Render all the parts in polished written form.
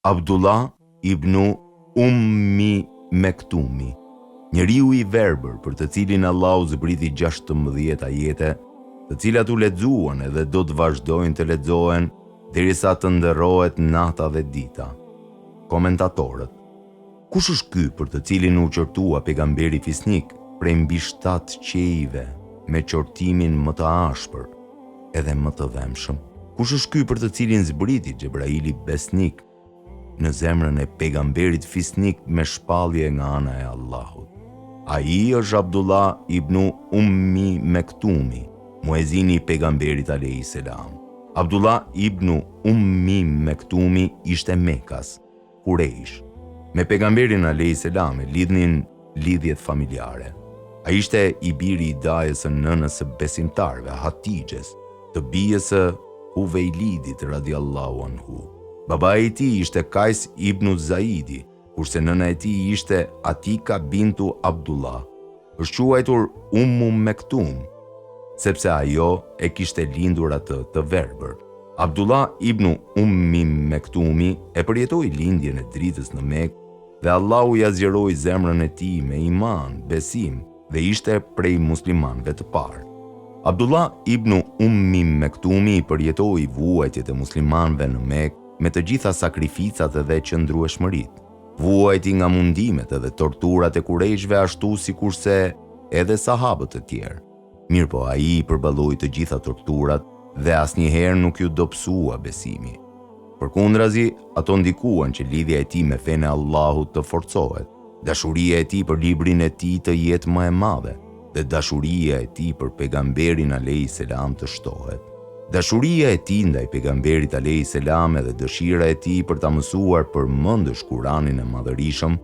Abdullah ibn Mektumi, njeriu i verbër për të cilin Allahu zbriti 16 ajete, të cilat u lexuan edhe do të vazhdojnë të lexohen derisa të ndërrohet nata dhe dita. Komentatorët: kush është ky për të cilin u qortua pejgamberi fisnik prej mbi 7 qejve me qortimin më të ashpër edhe më të dhemshëm? Kush është ky për të cilin zbriti Xhebraili besnik në zemrën e pejgamberit fisnik me shpallje nga ana e Allahut? Ai është Abdullah ibn Mektumi, muezini i pejgamberit alayhis salam. Abdullah ibn Mektumi ishte Mekas, Quraysh. Me pejgamberin alayhis salam lidhnin lidhjet familjare. Ai ishte i biri i dajës së nënës së besimtarëve, Hatixhes, të bijës së Huveilidit radhiyallahu anhu. Babai i tij ishte Kajs ibn Zaidi, kurse nëna e tij ishte Atika bintu Abdullah. Është quajtur Mektum, sepse ajo e kishte lindur atë të verbër. Abdullah ibn Mektumi e përjetoi lindjen e dritës në Mekë dhe Allahu ja zgjeroi zemrën e tij me iman, besim dhe ishte prej muslimanëve të parë. Abdullah ibn Mektumi përjetoi vuajtjet e muslimanëve në Mekë me të gjitha sakrificat dhe qëndrueshmëritë. Vuajti nga mundimet edhe torturat e kurejshve ashtu sikurse edhe sahabët e tjerë. Mirpo ai i përballoi të gjitha torturat dhe asnjëherë nuk ju dobësua besimi. Përkundrazi, ato ndikuan që lidhja e tij me fenë e Allahut të forcohet, dashuria e tij për librin e tij të jetë më e madhe dhe dashuria e tij për pejgamberin alayhis salam të shtohet. Dashuria e tij ndaj pejgamberit alayhis salam dhe dëshira e tij për ta mësuar përmendësh Kur'anin e Madhërisëm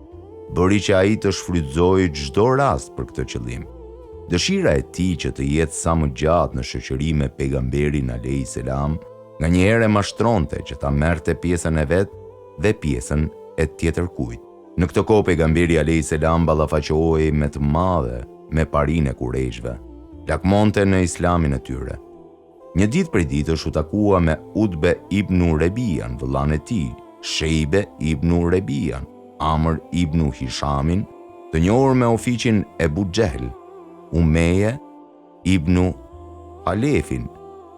bëri që ai të shfrytëzojë çdo rast për këtë qëllim. Dëshira e tij që të jetë sa më gjatë në shoqëri me pejgamberin alayhis salam nganjëherë e mashtronte që ta merrte pjesën e vet dhe pjesën e tjetërkujt. Në këtë kohë pejgamberi alayhis salam ballafaqohej me të madhe me parinë e kurejshve, lakmonte në islamin e tyre. Një ditë prej ditësh u takua me Utbe ibn Rebian, vëllain e tij, Shejbe ibn Rebian, Amr ibn Hishamin, të njohur me ofiqin Ebu Xehl, Umeje ibn Halefin,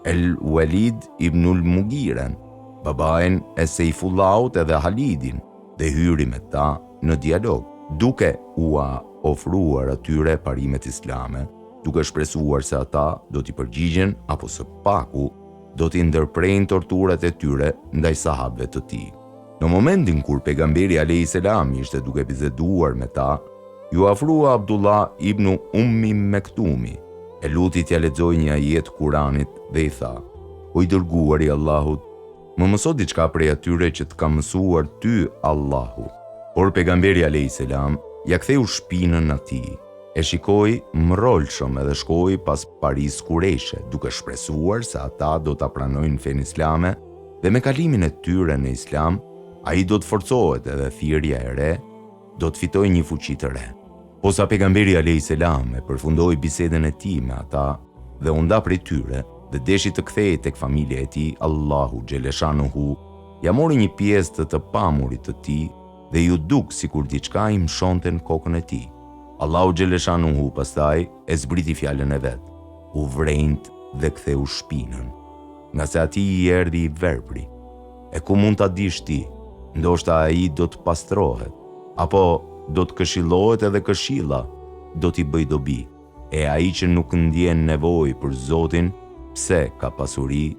El Walid ibn Mughiren, babain e Seifullahut edhe Halidin, dhe hyri me ta në dialog, duke ua ofruar atyre parimet islame, duke shpresuar se ata do t'i përgjigjen apo së paku do t'i ndërprejnë torturat e tyre ndaj sahabëve të tij. Në momentin kur pejgamberi alayhis salam ishte duke biseduar me ta, ju afrua Abdullah ibn Mektumi, e luti t'ja lexojë një ajet Kuranit dhe i tha: "O i dërguari i Allahut, më mëso diçka prej atyre që të ka mësuar ty Allahu." Por pejgamberi alayhis salam ja ktheu shpinën atij, e shikoi mrollshëm edhe shkoi pas parisë kurejshe, duke shpresuar se ata do ta pranojnë fenë islame dhe me kalimin e tyre në islam, ai do të forcohet edhe thirrja e re do të fitojë një fuqi të re. Posa pejgamberi alayhis salam e përfundoi bisedën e tij me ata dhe u nda prej tyre dhe deshi të kthehej tek familja e tij, Allahu xheleshanuhu ja mori një pjesë të pamurit të tij dhe ju duk sikur diçka i mshonte në kokën e tij. Allahu xheleshanuhu pastaj e zbriti fjalën e vet, u vrejnt dhe ktheu shpinën, nga se atij i erdhi i verbri. E ku mund ta dish ti, ndoshta ai do të pastrohet, apo do të këshillohet edhe këshilla do t'i bëj dobi, e ai që nuk ndjen nevojë për Zotin, pse ka pasuri,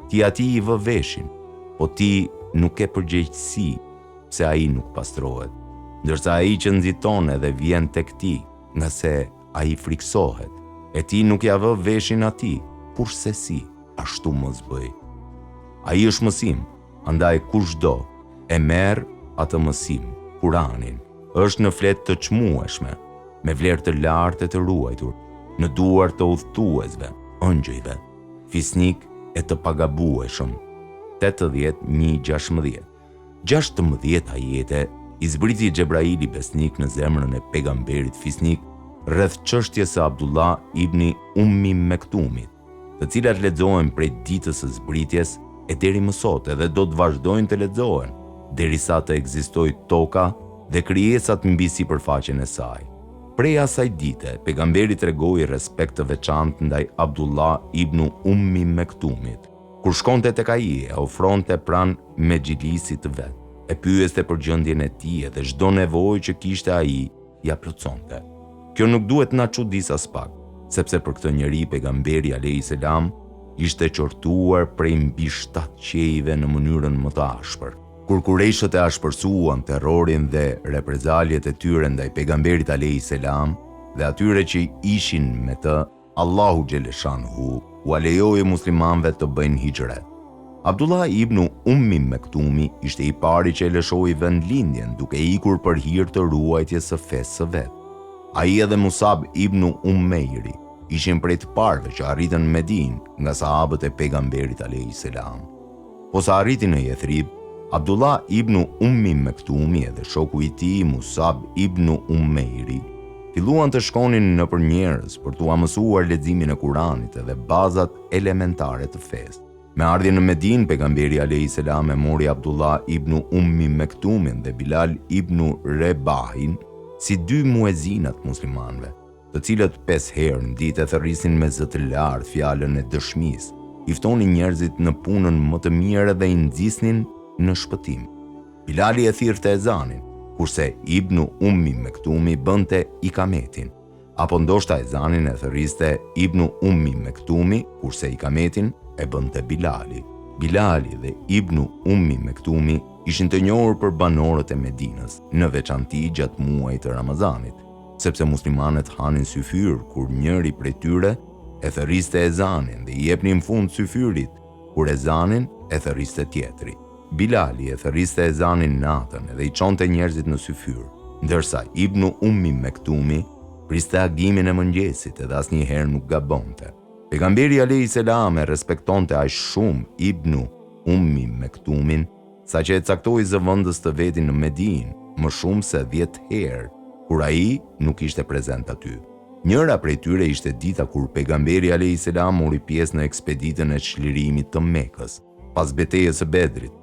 ti atij i vë veshin, po ti nuk ke përgjegjësi, pse ai nuk pastrohet. Ndërsa ai që nxiton edhe vjen tek ti, nga se ai friksohet, e ti nuk ja vë veshin atij, kurse si, ashtu mos bëj. Ai është mësim, andaj kushdo e merr atë mësim, Kuranin, është në fletë të çmueshme, me vlerë të lartë e të ruajtur, në duar të udhëtuesve, ëngjëjve, fisnik e të pagabueshëm. 80:16. 16 ajete i zbriti Xhebraili besnik në zemrën e pejgamberit fisnik rreth çështjes së Abdullah ibn Mektumit, të cilat lexohen prej ditës së zbritjes e deri më sot edhe do të vazhdojnë të lexohen, derisa të ekzistojë toka dhe krijesat mbi sipërfaqen e saj. Prej asaj dite, pejgamberi tregoi respekt të veçantë ndaj Abdullah ibn Ummi Mektumit. Kur shkonte tek ai, e ofronte pranë mexhilisit të vet, e pyeste për gjendjen e tij dhe çdo nevojë që kishte ai ja plotësonte. Kjo nuk duhet na çudis as pak, sepse për këtë njeri pejgamberi alayhis salam ishte qortuar prej mbi 7 qejve në mënyrën më të ashpër. Kur Kurejshët e ashpërsuan terrorin dhe reprezaljet e tyre ndaj pejgamberit alayhis salam dhe atyre që ishin me të, Allahu xhaleshanhu u alejoi muslimanëve të bëjnë hijret. Abdullah ibn Ummi Mektumi ishte i pari që e lëshoi vendlindjen duke ikur për hir të ruajtjes së fesë së vet. Ai edhe Musab ibn Umeiri ishin prej të parëve që arritën në Medinë nga sahabët e pejgamberit alayhis salam. Po sa arritin në Yathrib, Abdullah ibn Ummi Mektumi dhe shoku i tij Musab ibn Umeiri filluan të shkonin nëpër njerëz për t'u mësuar leximin e Kuranit dhe bazat elementare të fesë. Me ardhjen në Medinë, pejgamberi alayhis salam e mori Abdullah ibn Ummi Mektumin dhe Bilal ibn Rebahin si 2 muezinat muslimanëve, të cilët 5 herë në ditë e thërrisin me zë të lartë fjalën e dëshmisë, i ftonin njerëzit në punën më të mirë dhe i nxisnin në shpëtim. Bilali e thirrte ezanin, kurse Ibn Ummi Mektumi bënte ikametin, apo ndoshta ezanin e thërriste Ibn Ummi Mektumi, kurse ikametin e bënte Bilali. Bilali dhe Ibn Ummi Mektumi ishin të njohur për banorët e Medinës, në veçanti gjatë muajit të Ramazanit, sepse muslimanët hanin syfyr kur njëri prej tyre e thërriste ezanin dhe i jepnin fund syfyrit kur ezanin e thërriste tjetri. Bilali e thërriste ezanin natën dhe i çonte njerëzit në syfyr, ndërsa Ibn Ummi Mektumi priste agimin e mëngjesit edhe asnjëherë nuk gabonte. Pejgamberi alayhis salam e respektonte aq shumë Ibn Ummi Mektumin, saqë e caktoi zëvendës të vetin në Medinë më shumë se 10 herë, kur ai nuk ishte prezent aty. Njëra prej tyre ishte dita kur pejgamberi alayhis salam mori pjesë në ekspeditën e çlirimit të Mekës, pas betejës së Bedrit.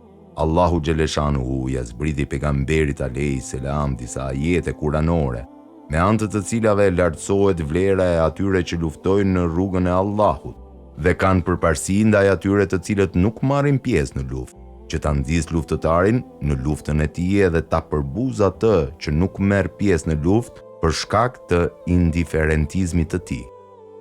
Allahu xhaleshanhu ja zbriti pejgamberit alayhis salam disa ajete kuranore, me anë të cilave lartësohet vlera e atyre që luftojnë në rrugën e Allahut dhe kanë përparësi ndaj atyre të cilët nuk marrin pjesë në luftë, që ta nxjisë luftëtarin në luftën e tij dhe ta përbuzë atë që nuk merr pjesë në luftë për shkak të indiferentizmit të tij.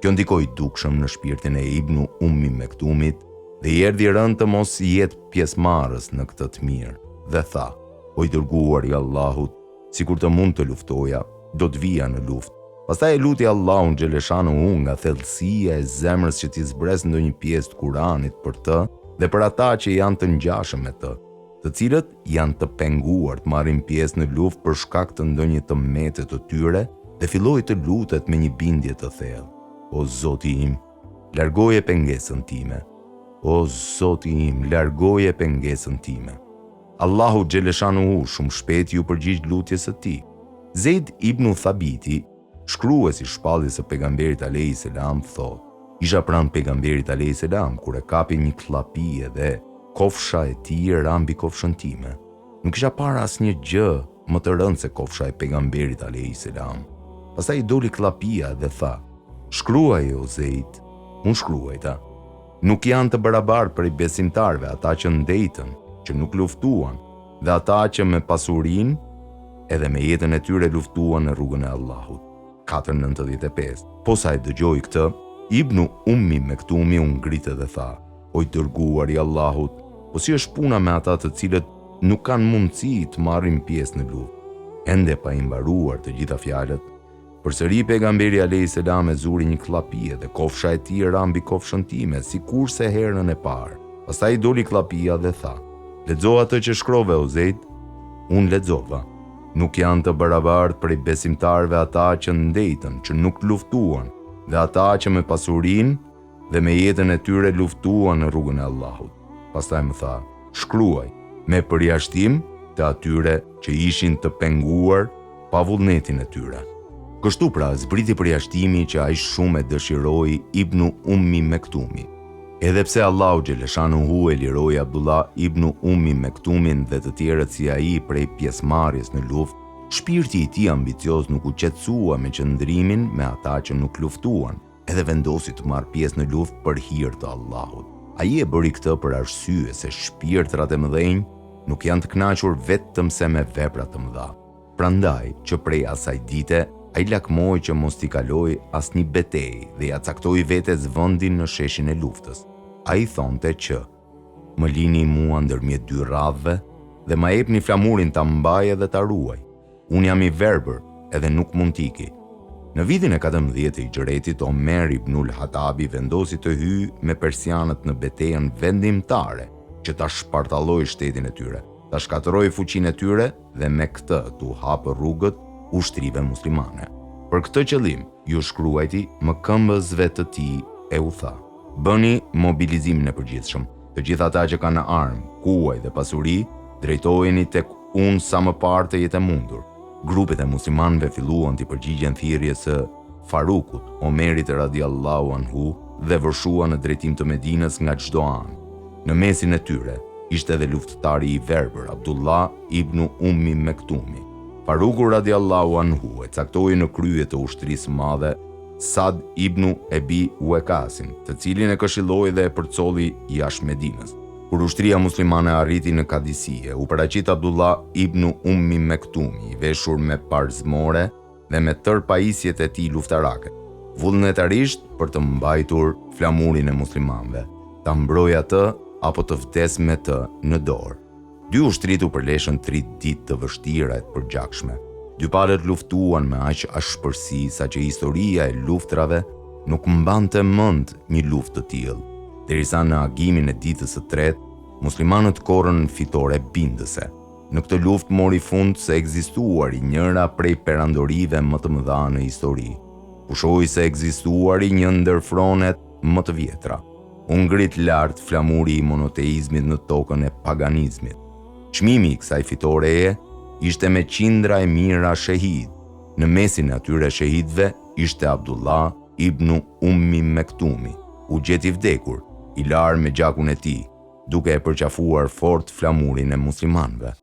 Kjo ndikoi dukshëm në shpirtin e Ibn Ummi Mektumit dhe i erdhi rënd të mos jetë pjesëmarrës në këtë të mirë, dhe tha: "O i dërguari i Allahut, sikur të mund të luftoja, do të vija në luftë." Pastaj e luti Allahun xhaleshanhu nga thellësia e zemrës që t'i zbres ndonjë pjesë të Kuranit për të dhe për ata që janë të ngjashëm me të, të cilët janë të penguar të marrin pjesë në luftë për shkak të ndonjë tëmete të tyre, dhe filloi të lutet me një bindje të thellë: "O Zoti im, largoje pengesën time. O Zoti im, largoje pengesën time." Allahu xhaleshanhu shumë shpejt ju përgjigj lutjes së tij. Zeid ibn Thabiti, shkruesi shpalljes së pejgamberit alayhis salam, thotë: "Isha pranë pejgamberit alayhis salam kur e kapi një llapie dhe kofsha e tij rambi kofshën time. Nuk isha parë asnjë gjë më të rëndë se kofsha e pejgamberit alayhis salam. Pastaj i doli llapia dhe tha: Shkruaj o Zeid." Unë shkruajta: "Nuk janë të barabartë për i besimtarve ata që ndejtën, që nuk luftuan, dhe ata që me pasurinë edhe me jetën e tyre luftuan në rrugën e Allahut." 495. Po sa e dëgjoi këtë, Ibn Ummi Mektumi u ngritë dhe tha: "O i dërguari i Allahut, po si është puna me ata të cilët nuk kanë mundësi të marrin pjesë në luftë?" Ende pa i mbaruar të gjitha fjalët, përsëri pejgamberi alayhis salam e zuri një llapie dhe kofsha e tij rambi kofshën time, sikurse herën e parë. Pastaj doli llapia dhe tha: "Lexo atë që shkrove o Zeid." Unë lexova: "Nuk janë të barabartë prej besimtarve ata që ndejtën, që nuk luftuan, dhe ata që me pasurinë dhe me jetën e tyre luftuan në rrugën e Allahut." Pastaj më tha: "Shkruaj me përjashtim të atyre që ishin të penguar pa vullnetin e tyre." Kështu pra zbriti përjashtimi që aq shumë e dëshiroi Ibn Ummi Mektumi. Edhe pse Allahu xhaleshanuhu e liroi Abdullah ibn Ummi Mektumin dhe të tjerët si ai prej pjesëmarrjes në luftë, shpirti i tij ambicioz nuk u qetësua me qëndrimin me ata që nuk luftuan, edhe vendosi të marrë pjesë në luftë për hir të Allahut. Ai e bëri këtë për arsye se shpirtrat e mëdhenj nuk janë të kënaqur vetëm se me vepra të mëdha. Prandaj që prej asaj dite ai lakmoi që mos t'i kaloi asnjë betejë dhe ja caktoi vetes vendin në sheshin e luftës. Ai thonte që më lini mua ndërmjet dy radhëve dhe ma jepni flamurin ta mbaj dhe ta ruaj. Unë jam i verbër edhe nuk mund t'iki. Në vitin e 14 të Hijretit, Omer ibnul Hatabi vendosi të hyjë me persianët në betejën vendimtare që ta shpartalloi shtetin e tyre, ta shkatërroi fuqinë e tyre dhe me këtë t'u hapë rrugët ushtrive muslimane. Për këtë qëllim, ju shkruajti më këmbësve të tij e u tha: bëni mobilizimin e përgjithshëm. Të gjithë ata që kanë armë, kuaj dhe pasuri, drejtojeni tek unë sa më parë të jetë mundur. Grupet e muslimanëve filluan të përgjigjen thirrjes së Farukut, Omerit radiallahu anhu, dhe vërshuan në drejtim të Medinës nga çdo anë. Në mesin e tyre ishte edhe luftëtari i verbër Abdullah ibn Ummi Mektumi. Faruku radiallahu anhu e caktoi në krye të ushtrisë madhe Sad ibn Ebi Uekasin, të cilin e këshilloi dhe e përcolli jashtë Medinës. Kur ushtria muslimane arriti në Kadisije, u paraqit Abdullah ibn Ummi Mektumi, i veshur me parzmore dhe me tërë pajisjet e tij luftarake, vullnetarisht për të mbajtur flamurin e muslimanëve, ta mbrojë atë apo të vdes me të në dorë. Dy ushtrit u përleshën 3 ditë të vështira e të përgjakshme. Dy palët luftuan me aq ashpërsi sa që historia e luftrave nuk mbante mend një luftë të tillë, derisa në agimin e ditës së tretë, muslimanët korrën fitore bindëse. Në këtë luftë mori fund se ekzistuari njëra prej perandorive më të mëdha në histori. Pushoi se ekzistuari një ndër fronet më të vjetra. U ngrit lart flamuri i monoteizmit në tokën e paganizmit. Çmimi i kësaj fitoreje ishte me qindra e mira shehid. Në mesin e atyre shehidve ishte Abdullah ibn Ummi Mektumi. U gjeti vdekur, i larë me gjakun e tij, duke e përqafuar fort flamurin e muslimanëve.